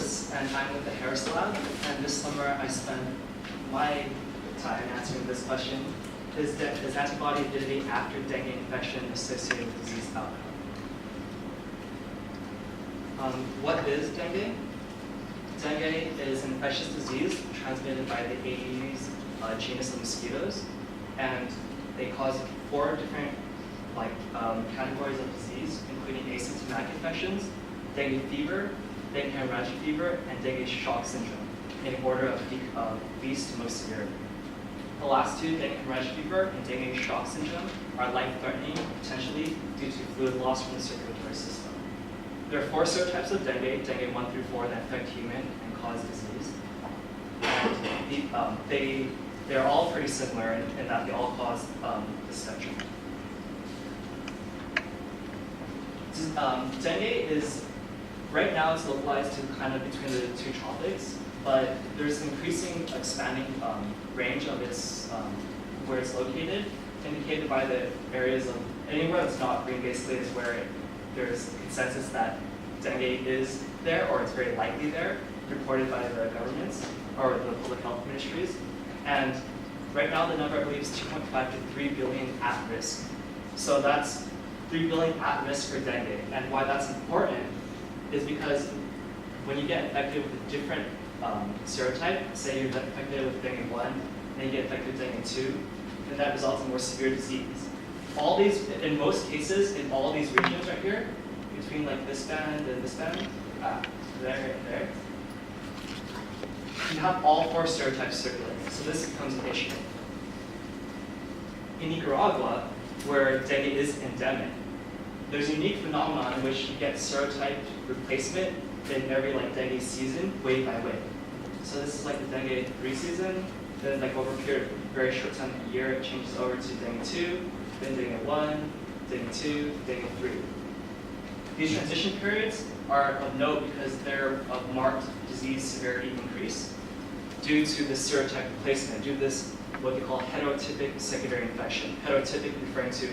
Lewis, and I'm with the Harris Lab. And this summer, I spent my time answering this question: Is antibody avidity after dengue infection associated with disease outcome? What is dengue? Dengue is an infectious disease transmitted by the Aedes genus of mosquitoes, and they cause 4 different categories of disease, including asymptomatic infections, dengue fever, dengue hemorrhagic fever, and dengue shock syndrome, in order of least to most severe. The last 2, dengue hemorrhagic fever and dengue shock syndrome, are life-threatening potentially due to fluid loss from the circulatory system. There are 4 serotypes of dengue, dengue 1 through 4, that affect human and cause disease. And they're all pretty similar in that they all cause the spectrum. Dengue is, right now it's localized to kind of between the 2 tropics, but there's an increasing expanding range of its, where it's located, indicated by the areas of, anywhere that's not green basically is where there's consensus that dengue is there, or it's very likely there, reported by the governments or the public health ministries. And right now the number, I believe, is 2.5 to 3 billion at risk. So that's 3 billion at risk for dengue. And why that's important is because when you get infected with a different serotype, say you're infected with dengue 1, and you get infected with dengue 2, then that results in more severe disease. All these, in most cases, in all these regions right here, between like this band and this band, there and there, you have all 4 serotypes circulating. So this becomes an issue. In Nicaragua, where dengue is endemic, there's a unique phenomenon in which you get serotype replacement in every dengue season, wave by wave. So this is like the dengue 3 season, then over a period of very short time, a year, it changes over to dengue 2, then dengue 1, dengue 2, dengue 3. These transition periods are of note because they're of marked disease severity increase due to the serotype replacement, due to this what they call heterotypic secondary infection. Heterotypic referring to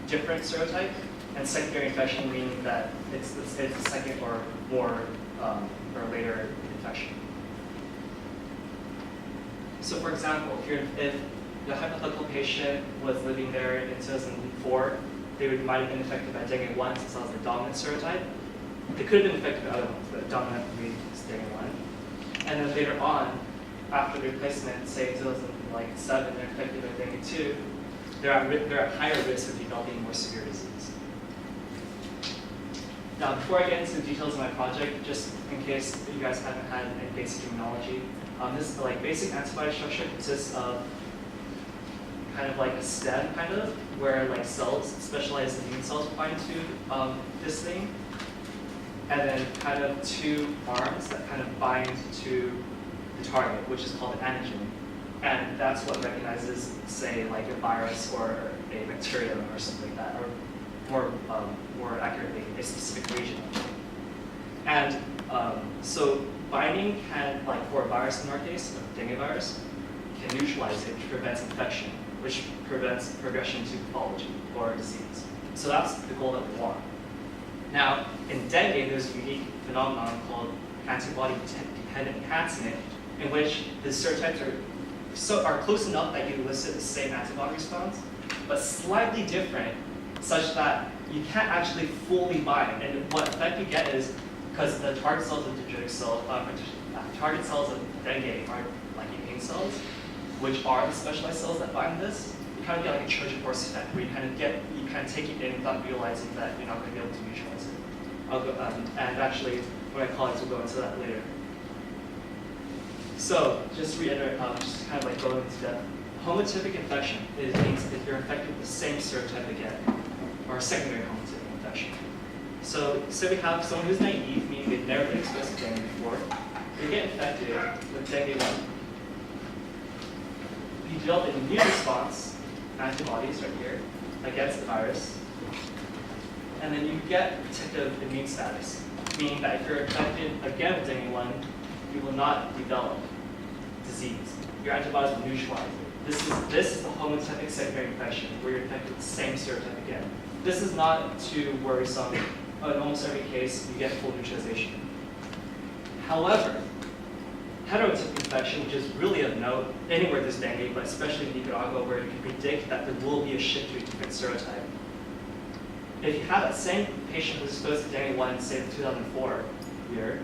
different serotype, and secondary infection meaning that it's a second or more or later infection. So for example, if the hypothetical patient was living there in 2004, they might have been infected by dengue 1 since that was the dominant serotype. They could have been infected by other ones, but dominant would be dengue 1. And then later on, after the replacement, say 2007, they're infected by dengue 2, they're at higher risk of developing more severe disease. Now, before I get into the details of my project, just in case you guys haven't had any basic immunology, this basic antibody structure consists of kind of like a stem, where cells, specialized immune cells bind to this thing, and then kind of 2 arms that kind of bind to the target, which is called an antigen. And that's what recognizes, say, a virus or a bacterium or something like that, or more accurately, a specific region. And so binding can, for a virus in our case, a dengue virus, can neutralize it, which prevents infection, which prevents progression to pathology or disease. So that's the goal that we want. Now, in dengue, there's a unique phenomenon called antibody-dependent enhancement, in which the serotypes are close enough that you elicit the same antibody response, but slightly different, such that you can't actually fully bind. And what effect you get is, because the target cells of dendritic cells, target cells of dengue are immune cells, which are the specialized cells that bind this, you kind of get a Trojan horse effect, where you kind of take it in without realizing that you're not going to be able to neutralize it. And actually, when I colleagues will go into that later. So, just to reiterate, just kind of go into depth. Homotypic infection means if you're infected with the same serotype again, or a secondary homotypic infection. So, say we have someone who's naive, meaning they've never been exposed to dengue before. They get infected with dengue 1. You develop an immune response, antibodies right here, against the virus, and then you get protective immune status, meaning that if you're infected again with dengue 1, you will not develop disease. Your antibodies will neutralize it. This is the homotypic secondary infection, where you're infected with the same serotype again. This is not too worrisome. In almost every case, you get full neutralization. However, heterotypic infection, which is really of note anywhere there's dengue, but especially in Nicaragua, where you can predict that there will be a shift to a different serotype. If you have that same patient who's exposed to dengue 1, say the 2004 year,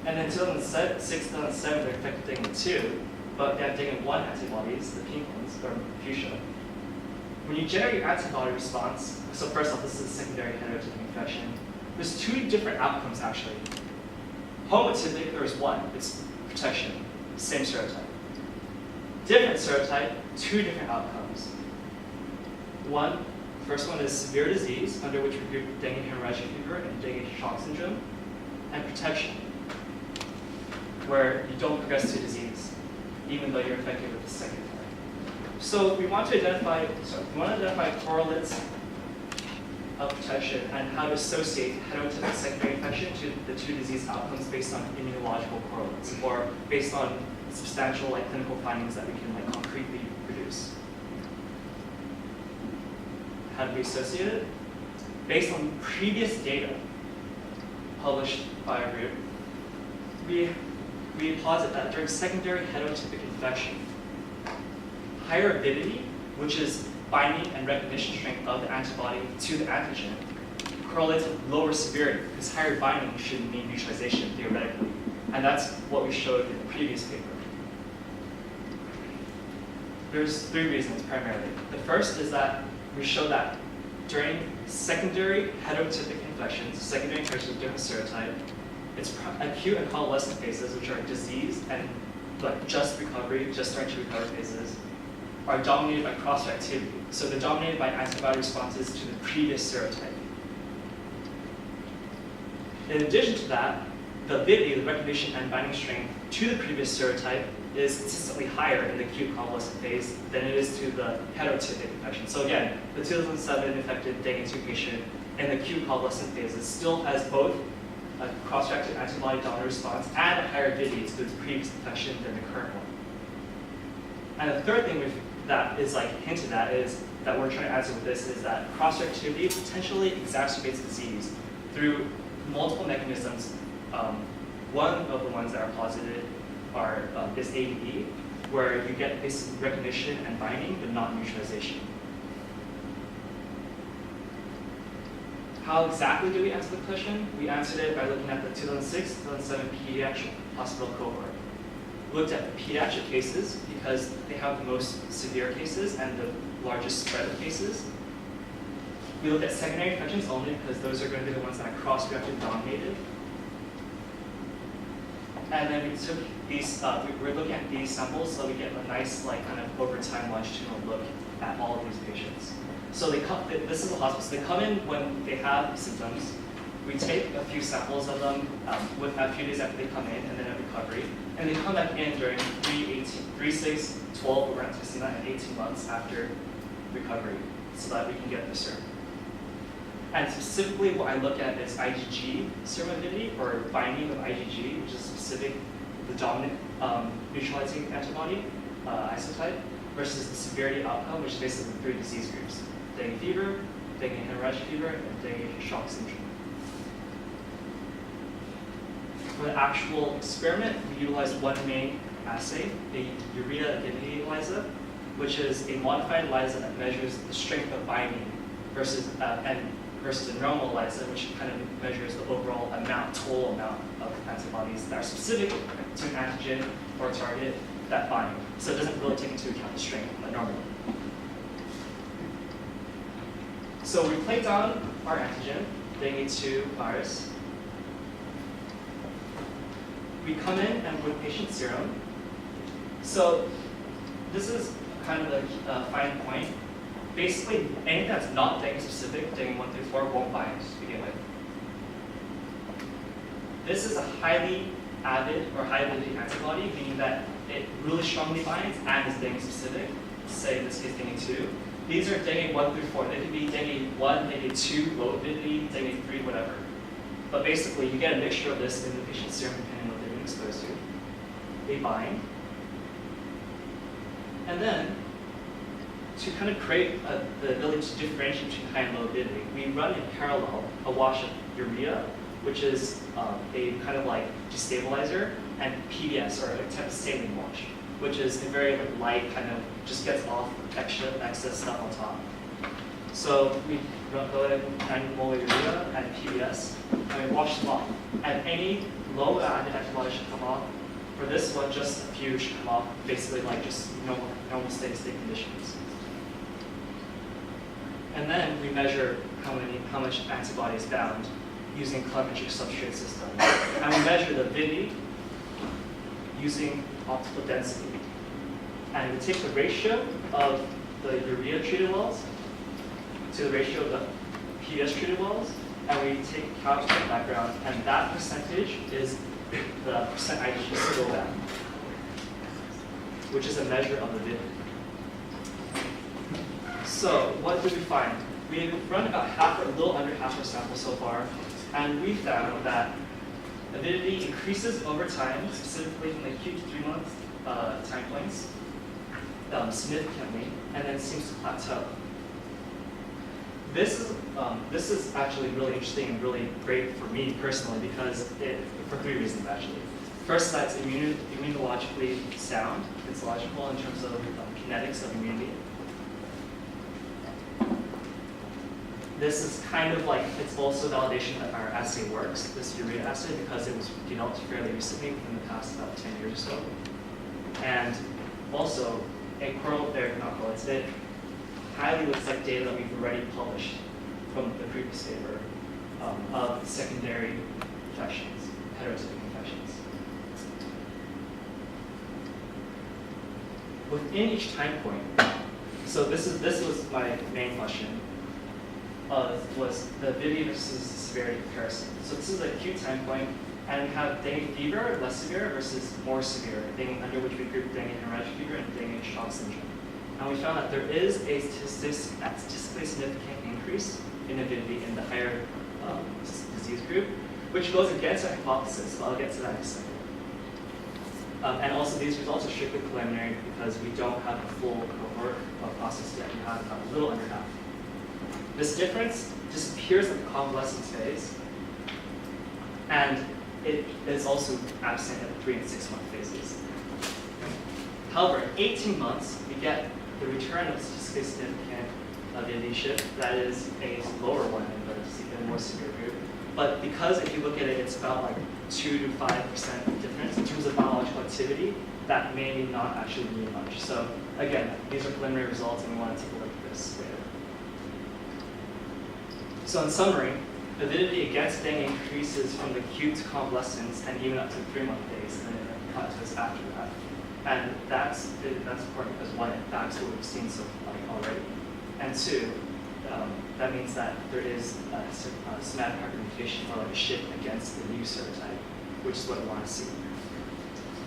and then 2006, 2007, they're infected with dengue 2, but they have dengue 1 antibodies, the pink ones, or fuchsia. When you generate your antibody response, so first off, this is a secondary heterotypic infection. There's two different outcomes actually. Homotypic, there's one, it's protection, same serotype. Different serotype, two different outcomes. One, first one is severe disease, under which we group dengue hemorrhagic fever and dengue shock syndrome, and protection, where you don't progress to disease, even though you're infected with the second type. So we want to identify correlates of protection and how to associate heterotypic secondary infection to the two disease outcomes based on immunological correlates, or based on substantial clinical findings that we can concretely produce. How do we associate it? Based on previous data published by our group, we posit that during secondary heterotypic infection, higher avidity, which is binding and recognition strength of the antibody to the antigen, correlates with lower severity, because higher binding should mean neutralization theoretically. And that's what we showed in the previous paper. There's three reasons primarily. The first is that we show that during secondary heterotypic infections, secondary infections of different serotype, it's acute and convalescent phases, which are disease and just recovery, just starting to recover phases, are dominated by cross-reactivity. So they're dominated by antibody responses to the previous serotype. In addition to that, the avidity, the recognition and binding strength to the previous serotype is consistently higher in the acute convalescent phase than it is to the heterotypic infection. So again, the 2007 infected dengue 2 patient in the acute convalescent phases still has both a cross-reactive antibody dominant response and a higher avidity to its previous infection than the current one. And the third thing that is hinted at is that we're trying to answer with this is that cross-reactivity potentially exacerbates disease through multiple mechanisms. One of the ones that are posited is ADE, where you get this recognition and binding, but not neutralization. How exactly do we answer the question? We answered it by looking at the 2006-2007 pediatric hospital cohort. We looked at the pediatric cases because they have the most severe cases and the largest spread of cases. We looked at secondary infections only because those are going to be the ones that are cross-reactive dominated. And then we took these, we're looking at these samples so we get a nice over time longitudinal look at all of these patients. So this is a hospital, so they come in when they have symptoms. We take a few samples of them a few days after they come in and then at recovery. And they come back in during 3, 6, 12, we're testing that at 18 months after recovery so that we can get the serum. And specifically what I look at is IgG Serum Avidity, or binding of IgG, which is specific, the dominant neutralizing antibody isotype, versus the severity outcome, which is basically the three disease groups: dengue fever, dengue hemorrhagic fever, and dengue shock syndrome. For the actual experiment, we utilized one main assay, a urea avidity ELISA, which is a modified ELISA that measures the strength of binding versus a normal ELISA, which kind of measures the overall total amount of antibodies that are specific to an antigen or target that bind. So it doesn't really take into account the strength normally. So we plate down our antigen, dengue 2 virus. We come in and with patient serum. So this is kind of the fine point. Basically, anything that's not dengue specific, dengue 1 through 4, won't bind to begin with. This is a highly avid or high avidity antibody, meaning that it really strongly binds and is dengue specific. Say in this case dengue 2. These are dengue 1 through 4. They can be dengue 1, dengue 2, low avidity, dengue 3, whatever. But basically, you get a mixture of this in the patient's serum depending on what they've been exposed to. They bind. And then, to kind of create the ability to differentiate between high and low avidity, we run in parallel a wash of urea which is a kind of like destabilizer, and PBS, or a type of saline wash, which is a very light kind of just gets off excess stuff on top. So we go ahead and 90 molar urea and PBS, and we wash them off. And any low antibodies should come off. For this one, just a few should come off, basically like just normal steady-state conditions. And then we measure how much antibody is bound using colorimetric substrate system. And we measure the avidity using optical density. And we take the ratio of the urea treated wells to the ratio of the PBS treated wells, and we take count from the background, and that percentage is the percent IgG Serum Avidity, which is a measure of the avidity. So what did we find? We've run about a little under half our sample so far, and we found that avidity increases over time, specifically from the acute to 3 month time points, significantly, and then seems to plateau. This is actually really interesting and really great for me personally for 3 reasons actually. First, that it's immunologically sound. It's logical in terms of kinetics of immunity. This is kind of like, it's also validation that our assay works, this urea assay, because it was developed fairly recently, within the past about 10 years or so. And also, it highly looks like data that we've already published from the previous paper of secondary infections, heterotypic infections. Within each time point, so this was my main question, was the avidity versus severity comparison. So this is an acute time point, and we have dengue fever, less severe, versus more severe, under which we group dengue hemorrhagic fever and dengue shock syndrome. And we found that there is a statistically significant increase in avidity in the higher disease group, which goes against our hypothesis, but I'll get to that in a second. And also these results are strictly preliminary because we don't have a full cohort of process yet. We have about a little under half. This difference disappears at the convalescence phase, and it is also absent at the 3 and 6 month phases. However, at 18 months, we get the return of statistically significant avidity shift. That is a lower one in the more severe group. But because if you look at it, it's about like 2 to 5% difference in terms of biological activity, that may not actually mean much. So again, these are preliminary results, and we want to take a look at this later. So in summary, avidity against dengue increases from the acute to convalescence and even up to the 3 month phase, and then it plateaus after that. And that's important because one, it backs what we've seen so far already, and two, that means that there is a somatic hypermutation or like a shift against the new serotype, which is what we want to see.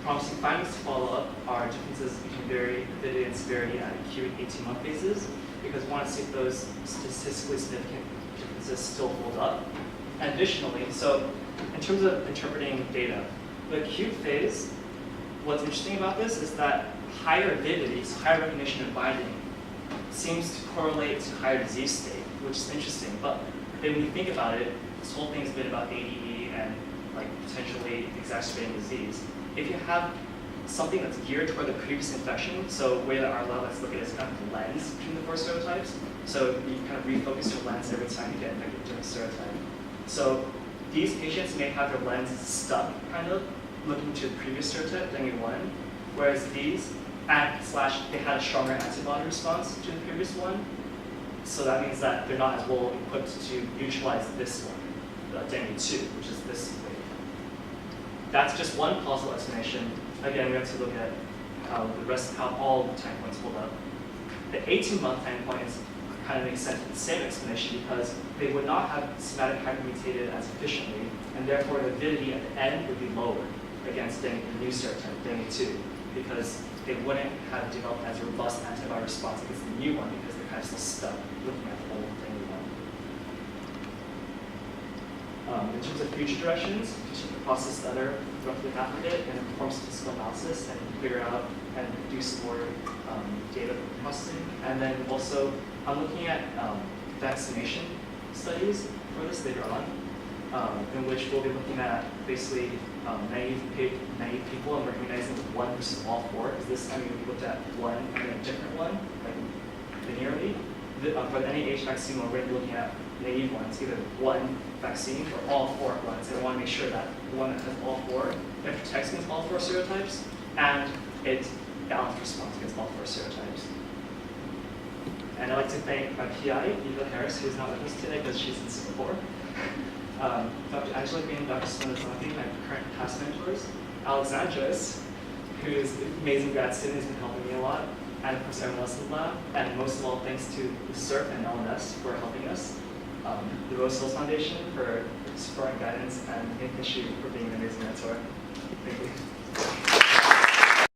Promising findings to follow up are differences between avidity and severity at acute 18-month phases, because we want to see if those statistically significant differences still hold up. And additionally, so in terms of interpreting data, the acute phase, what's interesting about this is that higher avidity, so higher recognition of binding, seems to correlate to higher disease state, which is interesting. But then when you think about it, this whole thing's been about ADE and like potentially exacerbating disease. If you have something that's geared toward the previous infection, so the way that our lab likes to look at it is kind of the lens between the 4 serotypes. So you kind of refocus your lens every time you get infected with a different serotype. So these patients may have their lens stuck, kind of, looking to the previous serotype, dengue 1, whereas these, they had a stronger antibody response to the previous one. So that means that they're not as well equipped to neutralize this one, dengue 2, which is this wave. That's just one plausible explanation. Again, we have to look at how all the time points hold up. The 18-month time points kind of make sense with the same explanation because they would not have somatic hypermutated as efficiently, and therefore the avidity at the end would be lower against the new serotype, dengue 2, because they wouldn't have developed as robust antibody response against the new one because they're kind of still stuck looking at the old dengue one. In terms of future directions, continue to process the other roughly half of it and perform statistical analysis and figure out and do some more data processing. And then also, I'm looking at vaccination studies for this later on. in which we'll be looking at basically naive people and recognizing one versus all four, because this time we looked at one and then a different one, like linearly. For any H vaccine, we're going to be looking at naive ones, either one vaccine or all four at once. And I want to make sure that the one that has all four, it protects against all four serotypes, and it balanced response against all four serotypes. And I'd like to thank my PI, Eva Harris, who's not with us today because she's in Singapore. Dr. Angela Green, Dr. Sponazaki, my current past mentors. Alexandros, who's an amazing grad student, who's been helping me a lot. And of course, everyone else in the lab. And most of all, thanks to the CERP and LNS for helping us. The Rose Hills Foundation for support and guidance, and Nick Nishu for being an amazing mentor. Thank you.